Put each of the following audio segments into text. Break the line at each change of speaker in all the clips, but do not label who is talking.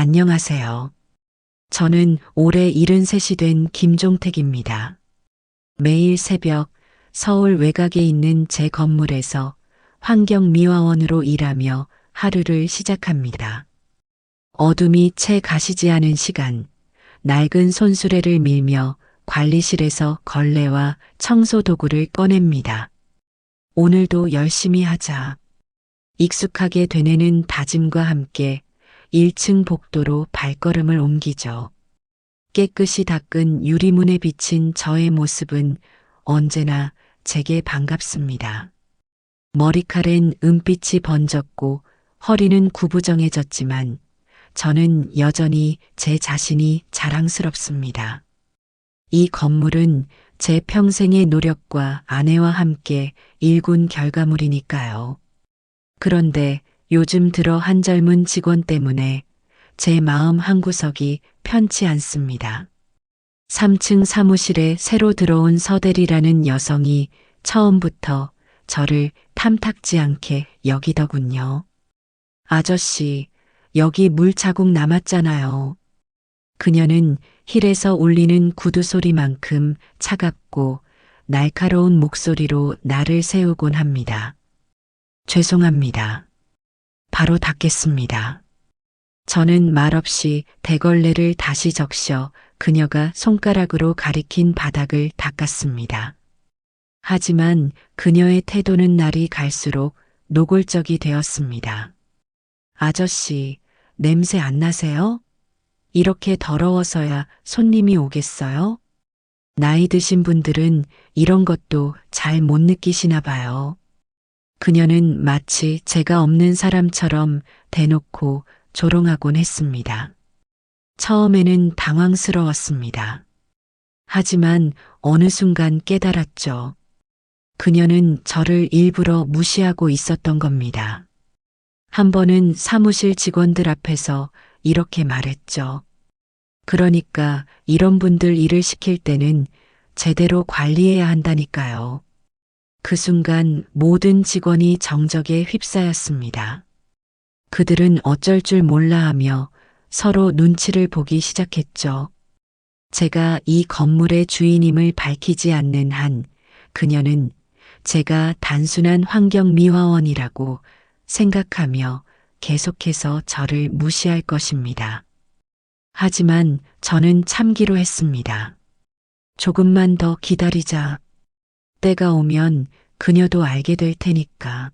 안녕하세요. 저는 올해 73이 된 김종택입니다. 매일 새벽 서울 외곽에 있는 제 건물에서 환경미화원으로 일하며 하루를 시작합니다. 어둠이 채 가시지 않은 시간, 낡은 손수레를 밀며 관리실에서 걸레와 청소 도구를 꺼냅니다. 오늘도 열심히 하자. 익숙하게 되뇌는 다짐과 함께 1층 복도로 발걸음을 옮기죠. 깨끗이 닦은 유리문에 비친 저의 모습은 언제나 제게 반갑습니다. 머리칼엔 은빛이 번졌고 허리는 구부정해졌지만 저는 여전히 제 자신이 자랑스럽습니다. 이 건물은 제 평생의 노력과 아내와 함께 일군 결과물이니까요. 그런데 요즘 들어 한 젊은 직원 때문에 제 마음 한구석이 편치 않습니다. 3층 사무실에 새로 들어온 서대리라는 여성이 처음부터 저를 탐탁지 않게 여기더군요. 아저씨, 여기 물 자국 남았잖아요. 그녀는 힐에서 울리는 구두 소리만큼 차갑고 날카로운 목소리로 나를 세우곤 합니다. 죄송합니다. 바로 닦겠습니다. 저는 말없이 대걸레를 다시 적셔 그녀가 손가락으로 가리킨 바닥을 닦았습니다. 하지만 그녀의 태도는 날이 갈수록 노골적이 되었습니다. 아저씨, 냄새 안 나세요? 이렇게 더러워서야 손님이 오겠어요? 나이 드신 분들은 이런 것도 잘 못 느끼시나 봐요. 그녀는 마치 제가 없는 사람처럼 대놓고 조롱하곤 했습니다. 처음에는 당황스러웠습니다. 하지만 어느 순간 깨달았죠. 그녀는 저를 일부러 무시하고 있었던 겁니다. 한 번은 사무실 직원들 앞에서 이렇게 말했죠. 그러니까 이런 분들 일을 시킬 때는 제대로 관리해야 한다니까요. 그 순간 모든 직원이 정적에 휩싸였습니다. 그들은 어쩔 줄 몰라 하며 서로 눈치를 보기 시작했죠. 제가 이 건물의 주인임을 밝히지 않는 한 그녀는 제가 단순한 환경미화원이라고 생각하며 계속해서 저를 무시할 것입니다. 하지만 저는 참기로 했습니다. 조금만 더 기다리자. 때가 오면 그녀도 알게 될 테니까.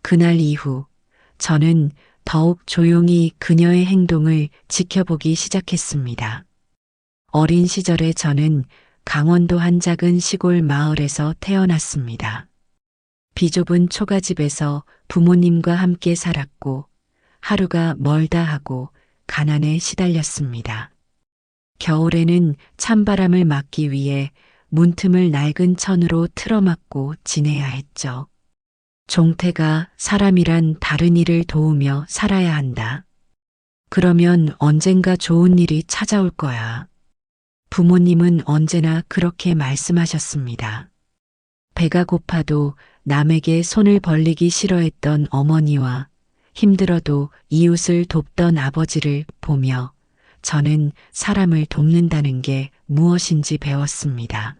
그날 이후 저는 더욱 조용히 그녀의 행동을 지켜보기 시작했습니다. 어린 시절에 저는 강원도 한 작은 시골 마을에서 태어났습니다. 비좁은 초가집에서 부모님과 함께 살았고 하루가 멀다 하고 가난에 시달렸습니다. 겨울에는 찬바람을 막기 위해 문틈을 낡은 천으로 틀어막고 지내야 했죠. 종태가 사람이란 다른 일을 도우며 살아야 한다. 그러면 언젠가 좋은 일이 찾아올 거야. 부모님은 언제나 그렇게 말씀하셨습니다. 배가 고파도 남에게 손을 벌리기 싫어했던 어머니와 힘들어도 이웃을 돕던 아버지를 보며 저는 사람을 돕는다는 게 무엇인지 배웠습니다.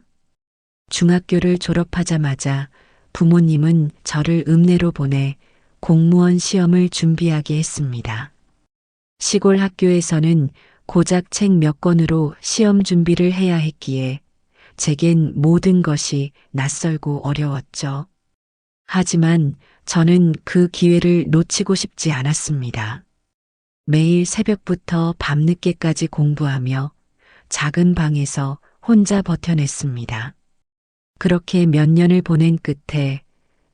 중학교를 졸업하자마자 부모님은 저를 읍내로 보내 공무원 시험을 준비하게 했습니다. 시골 학교에서는 고작 책 몇 권으로 시험 준비를 해야 했기에 제겐 모든 것이 낯설고 어려웠죠. 하지만 저는 그 기회를 놓치고 싶지 않았습니다. 매일 새벽부터 밤늦게까지 공부하며 작은 방에서 혼자 버텨냈습니다. 그렇게 몇 년을 보낸 끝에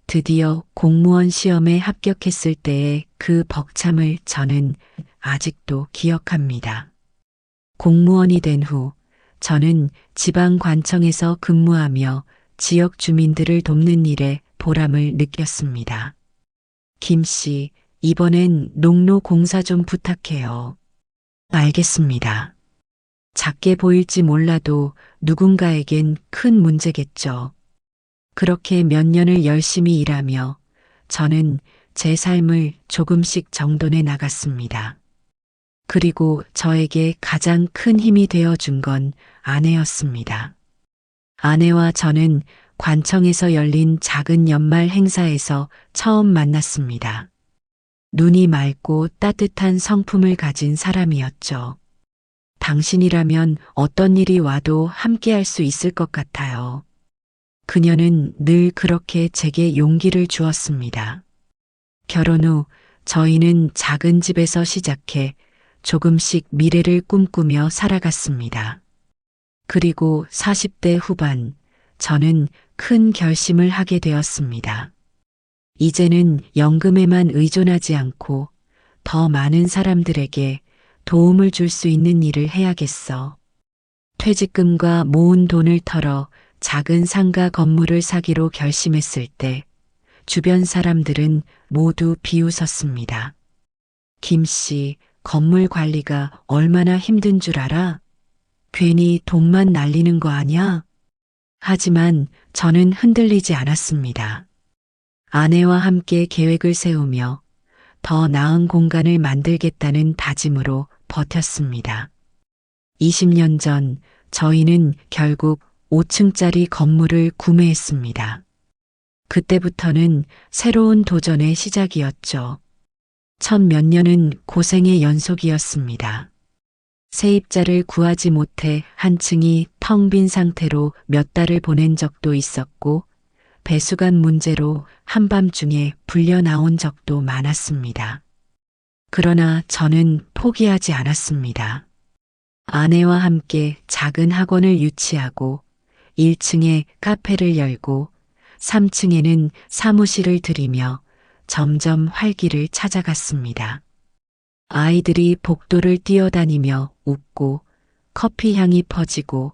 드디어 공무원 시험에 합격했을 때의 그 벅참을 저는 아직도 기억합니다. 공무원이 된 후 저는 지방관청에서 근무하며 지역 주민들을 돕는 일에 보람을 느꼈습니다. 김 씨, 이번엔 농로 공사 좀 부탁해요. 알겠습니다. 작게 보일지 몰라도 누군가에겐 큰 문제겠죠. 그렇게 몇 년을 열심히 일하며 저는 제 삶을 조금씩 정돈해 나갔습니다. 그리고 저에게 가장 큰 힘이 되어 준 건 아내였습니다. 아내와 저는 관청에서 열린 작은 연말 행사에서 처음 만났습니다. 눈이 맑고 따뜻한 성품을 가진 사람이었죠. 당신이라면 어떤 일이 와도 함께 할 수 있을 것 같아요. 그녀는 늘 그렇게 제게 용기를 주었습니다. 결혼 후 저희는 작은 집에서 시작해 조금씩 미래를 꿈꾸며 살아갔습니다. 그리고 40대 후반, 저는 큰 결심을 하게 되었습니다. 이제는 연금에만 의존하지 않고 더 많은 사람들에게 도움을 줄 수 있는 일을 해야겠어. 퇴직금과 모은 돈을 털어 작은 상가 건물을 사기로 결심했을 때 주변 사람들은 모두 비웃었습니다. 김 씨, 건물 관리가 얼마나 힘든 줄 알아? 괜히 돈만 날리는 거 아냐? 하지만 저는 흔들리지 않았습니다. 아내와 함께 계획을 세우며 더 나은 공간을 만들겠다는 다짐으로 버텼습니다. 20년 전 저희는 결국 5층짜리 건물을 구매했습니다. 그때부터는 새로운 도전의 시작이었죠. 첫 몇 년은 고생의 연속이었습니다. 세입자를 구하지 못해 한 층이 텅 빈 상태로 몇 달을 보낸 적도 있었고, 배수관 문제로 한밤중에 불려 나온 적도 많았습니다. 그러나 저는 포기하지 않았습니다. 아내와 함께 작은 학원을 유치하고 1층에 카페를 열고 3층에는 사무실을 들이며 점점 활기를 찾아갔습니다. 아이들이 복도를 뛰어다니며 웃고 커피 향이 퍼지고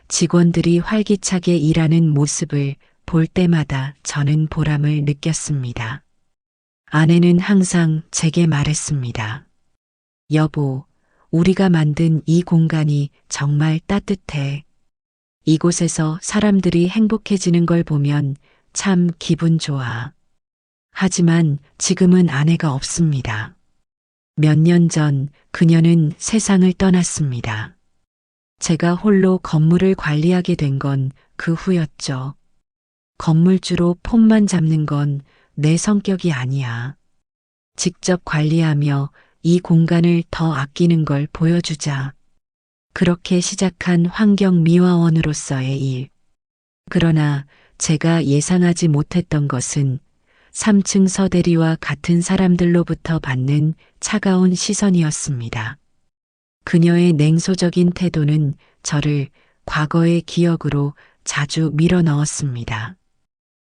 직원들이 활기차게 일하는 모습을 볼 때마다 저는 보람을 느꼈습니다. 아내는 항상 제게 말했습니다. 여보, 우리가 만든 이 공간이 정말 따뜻해. 이곳에서 사람들이 행복해지는 걸 보면 참 기분 좋아. 하지만 지금은 아내가 없습니다. 몇 년 전 그녀는 세상을 떠났습니다. 제가 홀로 건물을 관리하게 된 건 그 후였죠. 건물주로 폰만 잡는 건 내 성격이 아니야. 직접 관리하며 이 공간을 더 아끼는 걸 보여주자. 그렇게 시작한 환경미화원으로서의 일. 그러나 제가 예상하지 못했던 것은 3층 서대리와 같은 사람들로부터 받는 차가운 시선이었습니다. 그녀의 냉소적인 태도는 저를 과거의 기억으로 자주 밀어넣었습니다.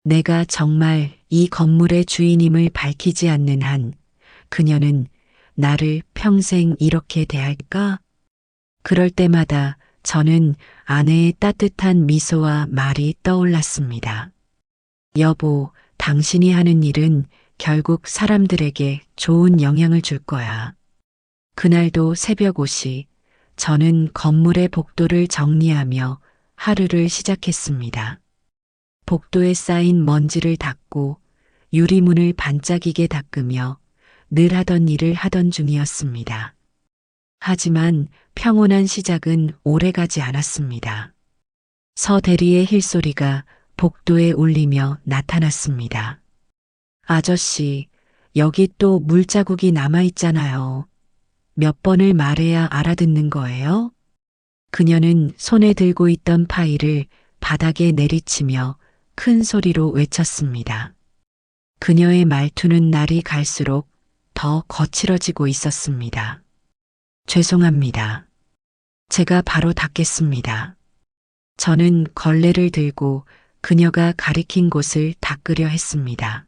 내가 정말 이 건물의 주인임을 밝히지 않는 한 그녀는 나를 평생 이렇게 대할까? 그럴 때마다 저는 아내의 따뜻한 미소와 말이 떠올랐습니다. 여보, 당신이 하는 일은 결국 사람들에게 좋은 영향을 줄 거야. 그날도 새벽 5시 저는 건물의 복도를 정리하며 하루를 시작했습니다. 복도에 쌓인 먼지를 닦고 유리문을 반짝이게 닦으며 늘 하던 일을 하던 중이었습니다. 하지만 평온한 시작은 오래가지 않았습니다. 서 대리의 힐소리가 복도에 울리며 나타났습니다. 아저씨, 여기 또 물자국이 남아있잖아요. 몇 번을 말해야 알아듣는 거예요? 그녀는 손에 들고 있던 파일을 바닥에 내리치며 큰 소리로 외쳤습니다. 그녀의 말투는 날이 갈수록 더 거칠어지고 있었습니다. 죄송합니다. 제가 바로 닦겠습니다. 저는 걸레를 들고 그녀가 가리킨 곳을 닦으려 했습니다.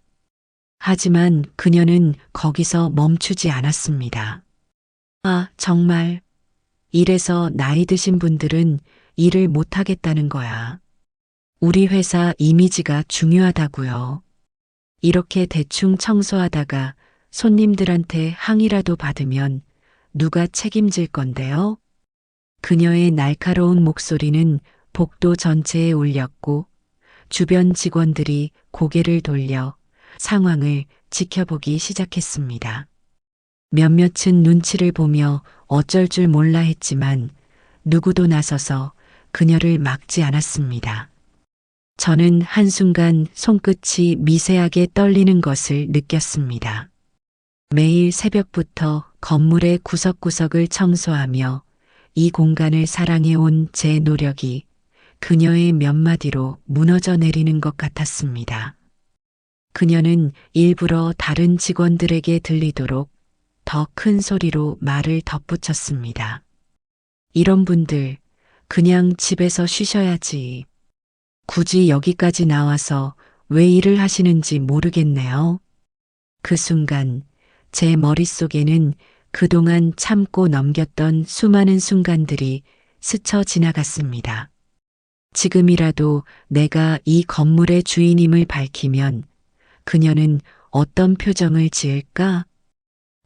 하지만 그녀는 거기서 멈추지 않았습니다. 아, 정말. 이래서 나이 드신 분들은 일을 못하겠다는 거야. 우리 회사 이미지가 중요하다고요. 이렇게 대충 청소하다가 손님들한테 항의라도 받으면 누가 책임질 건데요? 그녀의 날카로운 목소리는 복도 전체에 울렸고 주변 직원들이 고개를 돌려 상황을 지켜보기 시작했습니다. 몇몇은 눈치를 보며 어쩔 줄 몰라 했지만 누구도 나서서 그녀를 막지 않았습니다. 저는 한순간 손끝이 미세하게 떨리는 것을 느꼈습니다. 매일 새벽부터 건물의 구석구석을 청소하며 이 공간을 사랑해온 제 노력이 그녀의 몇 마디로 무너져 내리는 것 같았습니다. 그녀는 일부러 다른 직원들에게 들리도록 더 큰 소리로 말을 덧붙였습니다. 이런 분들 그냥 집에서 쉬셔야지. 굳이 여기까지 나와서 왜 일을 하시는지 모르겠네요. 그 순간 제 머릿속에는 그동안 참고 넘겼던 수많은 순간들이 스쳐 지나갔습니다. 지금이라도 내가 이 건물의 주인임을 밝히면 그녀는 어떤 표정을 지을까?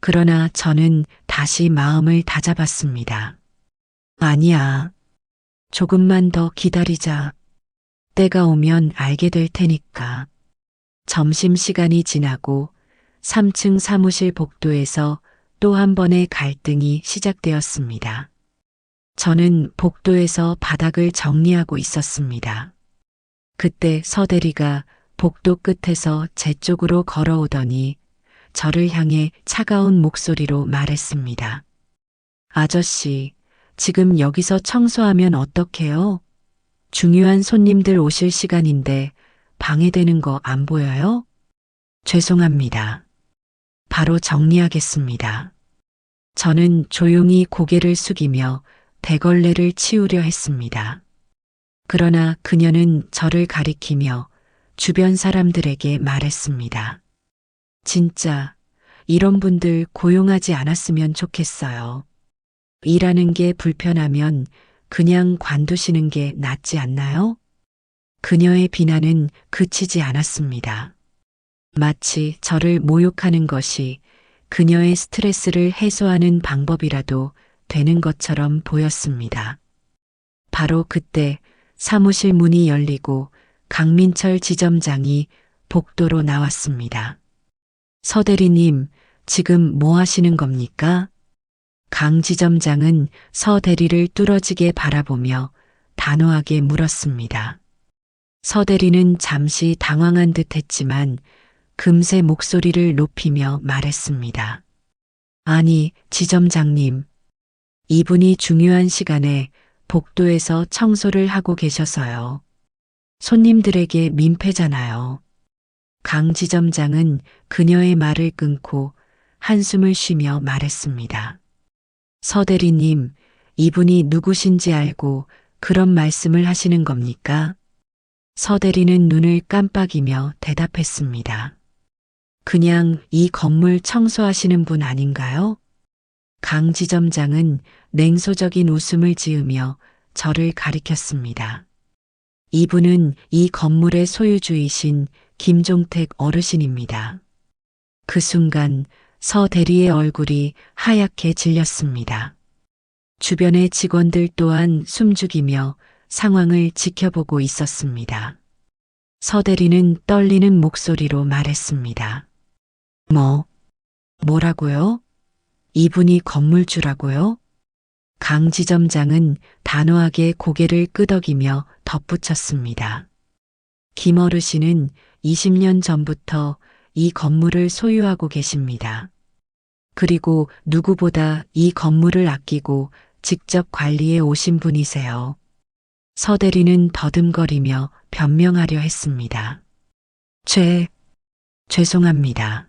그러나 저는 다시 마음을 다잡았습니다. 아니야. 조금만 더 기다리자. 때가 오면 알게 될 테니까. 점심시간이 지나고 3층 사무실 복도에서 또 한 번의 갈등이 시작되었습니다. 저는 복도에서 바닥을 정리하고 있었습니다. 그때 서 대리가 복도 끝에서 제 쪽으로 걸어오더니 저를 향해 차가운 목소리로 말했습니다. 아저씨, 지금 여기서 청소하면 어떡해요? 중요한 손님들 오실 시간인데 방해되는 거 안 보여요? 죄송합니다. 바로 정리하겠습니다. 저는 조용히 고개를 숙이며 대걸레를 치우려 했습니다. 그러나 그녀는 저를 가리키며 주변 사람들에게 말했습니다. 진짜 이런 분들 고용하지 않았으면 좋겠어요. 일하는 게 불편하면 그냥 관두시는 게 낫지 않나요? 그녀의 비난은 그치지 않았습니다. 마치 저를 모욕하는 것이 그녀의 스트레스를 해소하는 방법이라도 되는 것처럼 보였습니다. 바로 그때 사무실 문이 열리고 강민철 지점장이 복도로 나왔습니다. 서 대리님, 지금 뭐 하시는 겁니까? 강 지점장은 서 대리를 뚫어지게 바라보며 단호하게 물었습니다. 서 대리는 잠시 당황한 듯 했지만 금세 목소리를 높이며 말했습니다. 아니, 지점장님. 이분이 중요한 시간에 복도에서 청소를 하고 계셔서요. 손님들에게 민폐잖아요. 강 지점장은 그녀의 말을 끊고 한숨을 쉬며 말했습니다. 서 대리님, 이분이 누구신지 알고 그런 말씀을 하시는 겁니까? 서 대리는 눈을 깜빡이며 대답했습니다. 그냥 이 건물 청소하시는 분 아닌가요? 강 지점장은 냉소적인 웃음을 지으며 저를 가리켰습니다. 이분은 이 건물의 소유주이신 김종택 어르신입니다. 그 순간 서 대리의 얼굴이 하얗게 질렸습니다. 주변의 직원들 또한 숨죽이며 상황을 지켜보고 있었습니다. 서 대리는 떨리는 목소리로 말했습니다. 뭐라고요? 이분이 건물주라고요? 강 지점장은 단호하게 고개를 끄덕이며 덧붙였습니다. 김 어르신은 20년 전부터 이 건물을 소유하고 계십니다. 그리고 누구보다 이 건물을 아끼고 직접 관리해 오신 분이세요. 서 대리는 더듬거리며 변명하려 했습니다. 죄송합니다.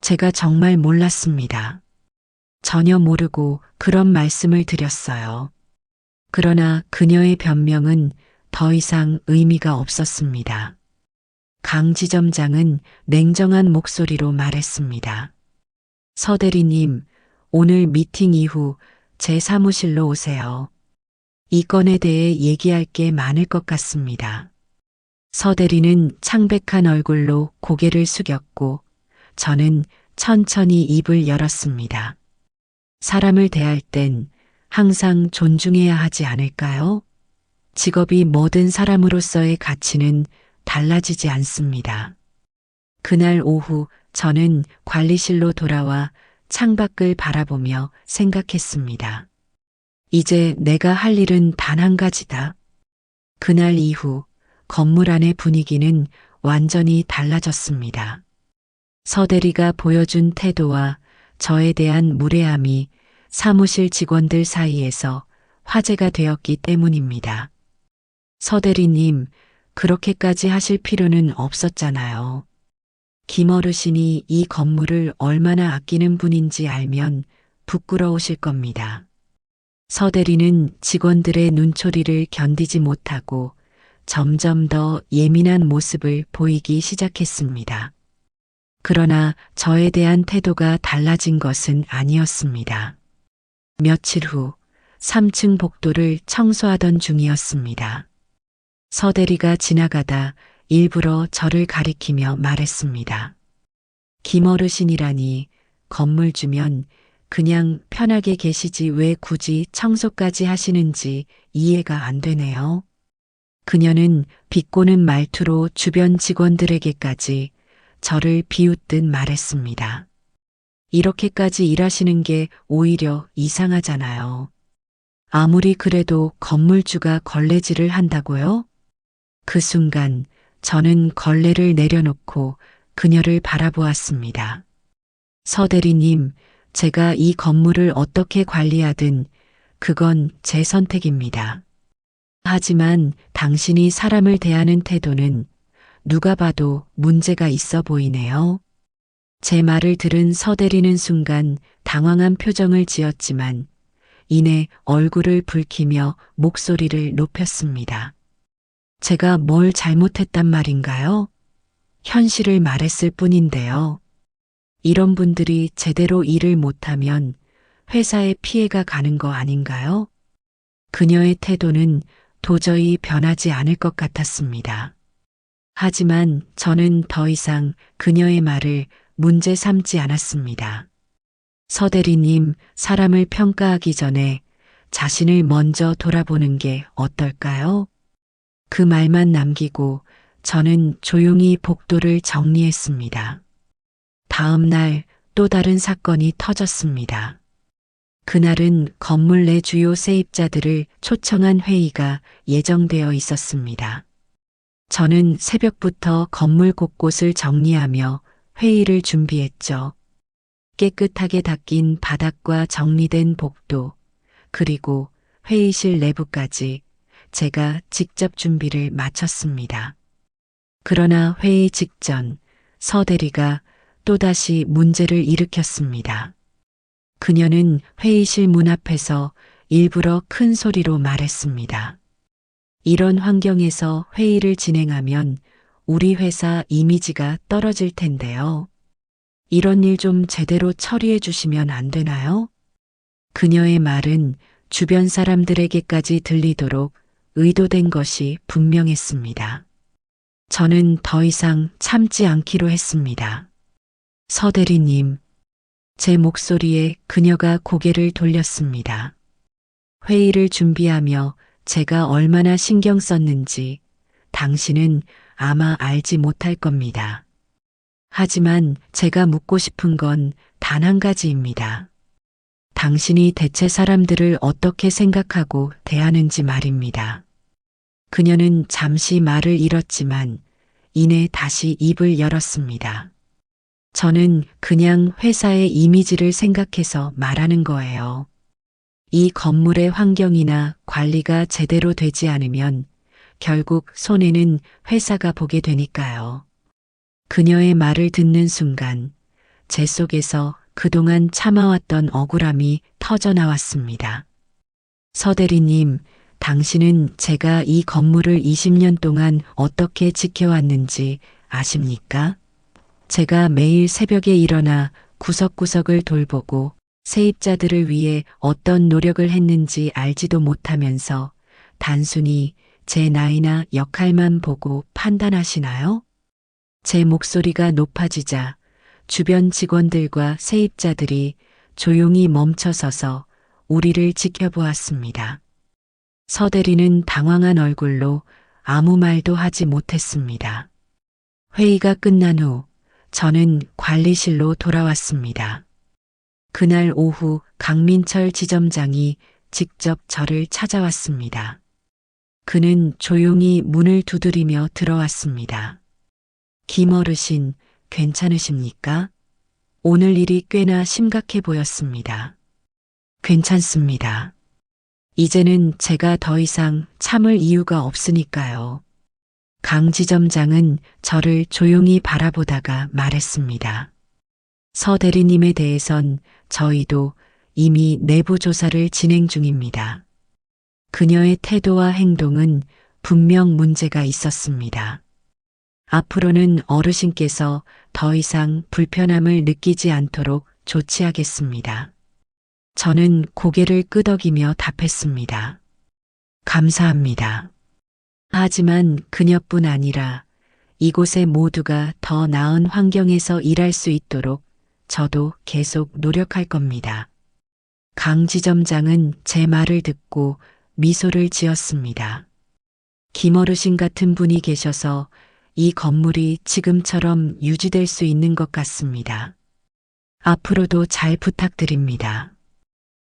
제가 정말 몰랐습니다. 전혀 모르고 그런 말씀을 드렸어요. 그러나 그녀의 변명은 더 이상 의미가 없었습니다. 강 지점장은 냉정한 목소리로 말했습니다. 서 대리님, 오늘 미팅 이후 제 사무실로 오세요. 이 건에 대해 얘기할 게 많을 것 같습니다. 서 대리는 창백한 얼굴로 고개를 숙였고 저는 천천히 입을 열었습니다. 사람을 대할 땐 항상 존중해야 하지 않을까요? 직업이 모든 사람으로서의 가치는 달라지지 않습니다. 그날 오후 저는 관리실로 돌아와 창밖을 바라보며 생각했습니다. 이제 내가 할 일은 단 한 가지다. 그날 이후 건물 안의 분위기는 완전히 달라졌습니다. 서대리가 보여준 태도와 저에 대한 무례함이 사무실 직원들 사이에서 화제가 되었기 때문입니다. 서대리님, 그렇게까지 하실 필요는 없었잖아요. 김 어르신이 이 건물을 얼마나 아끼는 분인지 알면 부끄러우실 겁니다. 서대리는 직원들의 눈초리를 견디지 못하고 점점 더 예민한 모습을 보이기 시작했습니다. 그러나 저에 대한 태도가 달라진 것은 아니었습니다. 며칠 후 3층 복도를 청소하던 중이었습니다. 서대리가 지나가다 일부러 저를 가리키며 말했습니다. 김 어르신이라니 건물주면 그냥 편하게 계시지 왜 굳이 청소까지 하시는지 이해가 안 되네요. 그녀는 비꼬는 말투로 주변 직원들에게까지 저를 비웃듯 말했습니다. 이렇게까지 일하시는 게 오히려 이상하잖아요. 아무리 그래도 건물주가 걸레질을 한다고요? 그 순간 저는 걸레를 내려놓고 그녀를 바라보았습니다. 서대리님, 제가 이 건물을 어떻게 관리하든 그건 제 선택입니다. 하지만 당신이 사람을 대하는 태도는 누가 봐도 문제가 있어 보이네요. 제 말을 들은 서대리는 순간 당황한 표정을 지었지만 이내 얼굴을 붉히며 목소리를 높였습니다. 제가 뭘 잘못했단 말인가요? 현실을 말했을 뿐인데요. 이런 분들이 제대로 일을 못하면 회사에 피해가 가는 거 아닌가요? 그녀의 태도는 도저히 변하지 않을 것 같았습니다. 하지만 저는 더 이상 그녀의 말을 문제 삼지 않았습니다. 서대리님, 사람을 평가하기 전에 자신을 먼저 돌아보는 게 어떨까요? 그 말만 남기고 저는 조용히 복도를 정리했습니다. 다음 날 또 다른 사건이 터졌습니다. 그날은 건물 내 주요 세입자들을 초청한 회의가 예정되어 있었습니다. 저는 새벽부터 건물 곳곳을 정리하며 회의를 준비했죠. 깨끗하게 닦인 바닥과 정리된 복도, 그리고 회의실 내부까지 제가 직접 준비를 마쳤습니다. 그러나 회의 직전 서대리가 또다시 문제를 일으켰습니다. 그녀는 회의실 문 앞에서 일부러 큰 소리로 말했습니다. 이런 환경에서 회의를 진행하면 우리 회사 이미지가 떨어질 텐데요. 이런 일 좀 제대로 처리해 주시면 안 되나요? 그녀의 말은 주변 사람들에게까지 들리도록 의도된 것이 분명했습니다. 저는 더 이상 참지 않기로 했습니다. 서대리님, 제 목소리에 그녀가 고개를 돌렸습니다. 회의를 준비하며 제가 얼마나 신경 썼는지 당신은 아마 알지 못할 겁니다. 하지만 제가 묻고 싶은 건 단 한 가지입니다. 당신이 대체 사람들을 어떻게 생각하고 대하는지 말입니다. 그녀는 잠시 말을 잃었지만 이내 다시 입을 열었습니다. 저는 그냥 회사의 이미지를 생각해서 말하는 거예요. 이 건물의 환경이나 관리가 제대로 되지 않으면 결국 손해는 회사가 보게 되니까요. 그녀의 말을 듣는 순간 제 속에서 그동안 참아왔던 억울함이 터져나왔습니다. 서대리님, 당신은 제가 이 건물을 20년 동안 어떻게 지켜왔는지 아십니까? 제가 매일 새벽에 일어나 구석구석을 돌보고 세입자들을 위해 어떤 노력을 했는지 알지도 못하면서 단순히 제 나이나 역할만 보고 판단하시나요? 제 목소리가 높아지자 주변 직원들과 세입자들이 조용히 멈춰서서 우리를 지켜보았습니다. 서대리는 당황한 얼굴로 아무 말도 하지 못했습니다. 회의가 끝난 후 저는 관리실로 돌아왔습니다. 그날 오후 강민철 지점장이 직접 저를 찾아왔습니다. 그는 조용히 문을 두드리며 들어왔습니다. 김 어르신, 괜찮으십니까? 오늘 일이 꽤나 심각해 보였습니다. 괜찮습니다. 이제는 제가 더 이상 참을 이유가 없으니까요. 강 지점장은 저를 조용히 바라보다가 말했습니다. 서 대리님에 대해선 저희도 이미 내부 조사를 진행 중입니다. 그녀의 태도와 행동은 분명 문제가 있었습니다. 앞으로는 어르신께서 더 이상 불편함을 느끼지 않도록 조치하겠습니다. 저는 고개를 끄덕이며 답했습니다. 감사합니다. 하지만 그녀뿐 아니라 이곳의 모두가 더 나은 환경에서 일할 수 있도록 저도 계속 노력할 겁니다. 강 지점장은 제 말을 듣고 미소를 지었습니다. 김 어르신 같은 분이 계셔서 이 건물이 지금처럼 유지될 수 있는 것 같습니다. 앞으로도 잘 부탁드립니다.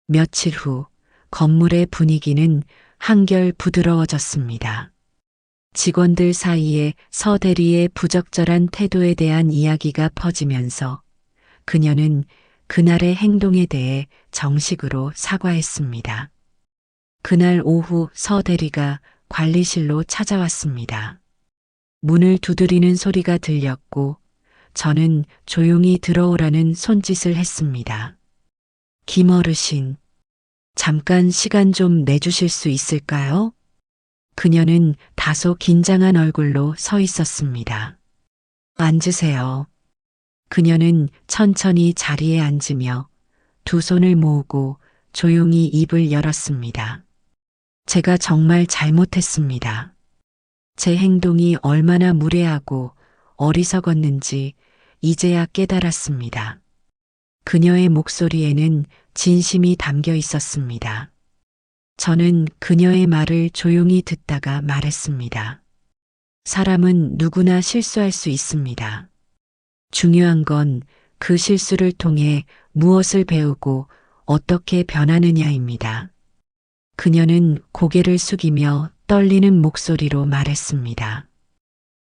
며칠 후 건물의 분위기는 한결 부드러워졌습니다. 직원들 사이에 서 대리의 부적절한 태도에 대한 이야기가 퍼지면서 그녀는 그날의 행동에 대해 정식으로 사과했습니다. 그날 오후 서 대리가 관리실로 찾아왔습니다. 문을 두드리는 소리가 들렸고 저는 조용히 들어오라는 손짓을 했습니다. 김 어르신, 잠깐 시간 좀 내주실 수 있을까요? 그녀는 다소 긴장한 얼굴로 서 있었습니다. 앉으세요. 그녀는 천천히 자리에 앉으며 두 손을 모으고 조용히 입을 열었습니다. 제가 정말 잘못했습니다. 제 행동이 얼마나 무례하고 어리석었는지 이제야 깨달았습니다. 그녀의 목소리에는 진심이 담겨 있었습니다. 저는 그녀의 말을 조용히 듣다가 말했습니다. 사람은 누구나 실수할 수 있습니다. 중요한 건 그 실수를 통해 무엇을 배우고 어떻게 변하느냐입니다. 그녀는 고개를 숙이며 떨리는 목소리로 말했습니다.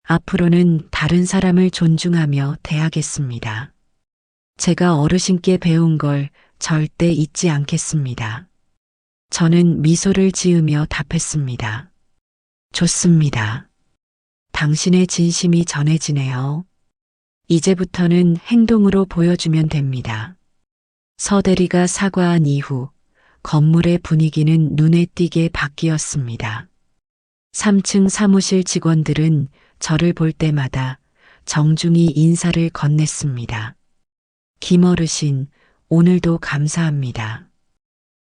앞으로는 다른 사람을 존중하며 대하겠습니다. 제가 어르신께 배운 걸 절대 잊지 않겠습니다. 저는 미소를 지으며 답했습니다. 좋습니다. 당신의 진심이 전해지네요. 이제부터는 행동으로 보여주면 됩니다. 서 대리가 사과한 이후 건물의 분위기는 눈에 띄게 바뀌었습니다. 3층 사무실 직원들은 저를 볼 때마다 정중히 인사를 건넸습니다. 김 어르신, 오늘도 감사합니다.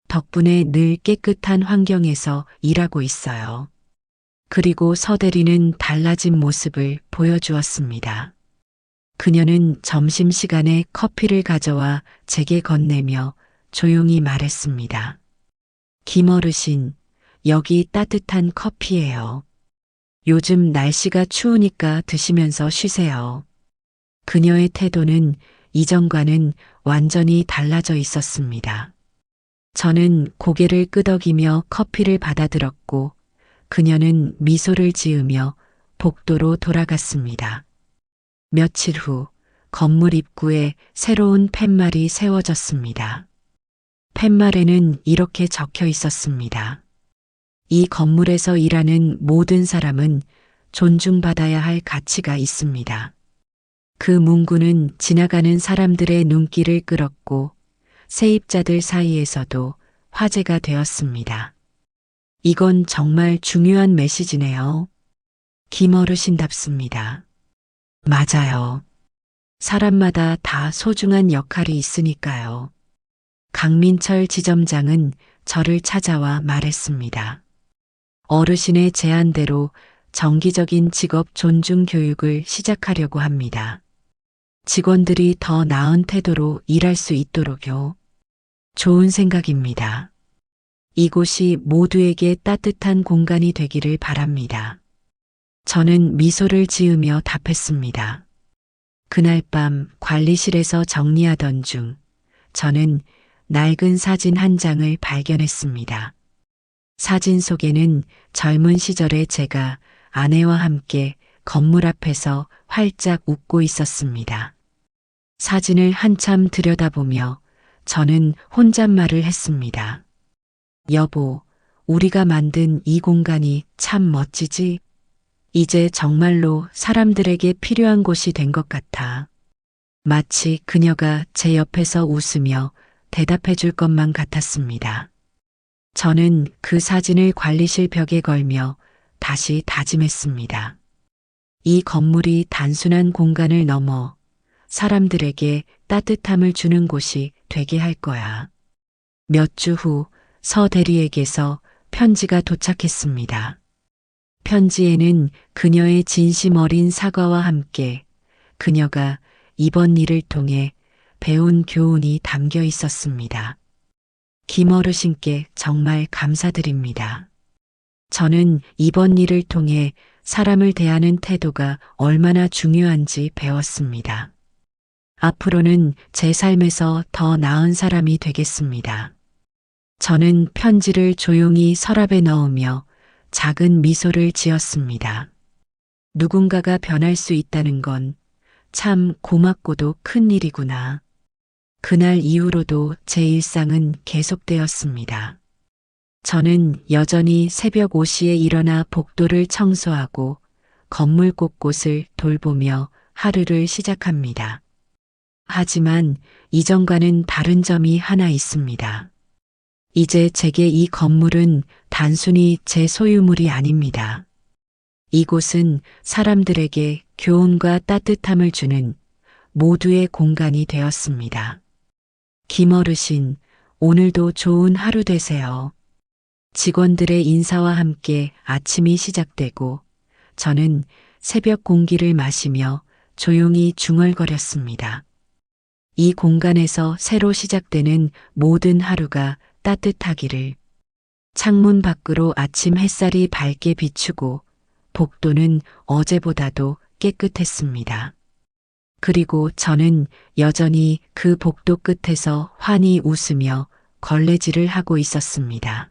덕분에 늘 깨끗한 환경에서 일하고 있어요. 그리고 서 대리는 달라진 모습을 보여주었습니다. 그녀는 점심시간에 커피를 가져와 제게 건네며 조용히 말했습니다. 김 어르신, 여기 따뜻한 커피예요. 요즘 날씨가 추우니까 드시면서 쉬세요. 그녀의 태도는 이전과는 완전히 달라져 있었습니다. 저는 고개를 끄덕이며 커피를 받아들었고 그녀는 미소를 지으며 복도로 돌아갔습니다. 며칠 후 건물 입구에 새로운 팻말이 세워졌습니다. 팻말에는 이렇게 적혀 있었습니다. 이 건물에서 일하는 모든 사람은 존중받아야 할 가치가 있습니다. 그 문구는 지나가는 사람들의 눈길을 끌었고 세입자들 사이에서도 화제가 되었습니다. 이건 정말 중요한 메시지네요. 김 어르신답습니다. 맞아요. 사람마다 다 소중한 역할이 있으니까요. 강민철 지점장은 저를 찾아와 말했습니다. 어르신의 제안대로 정기적인 직업 존중 교육을 시작하려고 합니다. 직원들이 더 나은 태도로 일할 수 있도록요. 좋은 생각입니다. 이곳이 모두에게 따뜻한 공간이 되기를 바랍니다. 저는 미소를 지으며 답했습니다. 그날 밤 관리실에서 정리하던 중 저는 낡은 사진 한 장을 발견했습니다. 사진 속에는 젊은 시절의 제가 아내와 함께 건물 앞에서 활짝 웃고 있었습니다. 사진을 한참 들여다보며 저는 혼잣말을 했습니다. 여보, 우리가 만든 이 공간이 참 멋지지? 이제 정말로 사람들에게 필요한 곳이 된 것 같아. 마치 그녀가 제 옆에서 웃으며 대답해 줄 것만 같았습니다. 저는 그 사진을 관리실 벽에 걸며 다시 다짐했습니다. 이 건물이 단순한 공간을 넘어 사람들에게 따뜻함을 주는 곳이 되게 할 거야. 몇 주 후 서 대리에게서 편지가 도착했습니다. 편지에는 그녀의 진심 어린 사과와 함께 그녀가 이번 일을 통해 배운 교훈이 담겨 있었습니다. 김어르신께 정말 감사드립니다. 저는 이번 일을 통해 사람을 대하는 태도가 얼마나 중요한지 배웠습니다. 앞으로는 제 삶에서 더 나은 사람이 되겠습니다. 저는 편지를 조용히 서랍에 넣으며 작은 미소를 지었습니다. 누군가가 변할 수 있다는 건 참 고맙고도 큰 일이구나. 그날 이후로도 제 일상은 계속되었습니다. 저는 여전히 새벽 5시에 일어나 복도를 청소하고 건물 곳곳을 돌보며 하루를 시작합니다. 하지만 이전과는 다른 점이 하나 있습니다. 이제 제게 이 건물은 단순히 제 소유물이 아닙니다. 이곳은 사람들에게 교훈과 따뜻함을 주는 모두의 공간이 되었습니다. 김어르신, 오늘도 좋은 하루 되세요. 직원들의 인사와 함께 아침이 시작되고 저는 새벽 공기를 마시며 조용히 중얼거렸습니다. 이 공간에서 새로 시작되는 모든 하루가 따뜻하기를. 창문 밖으로 아침 햇살이 밝게 비추고 복도는 어제보다도 깨끗했습니다. 그리고 저는 여전히 그 복도 끝에서 환히 웃으며 걸레질을 하고 있었습니다.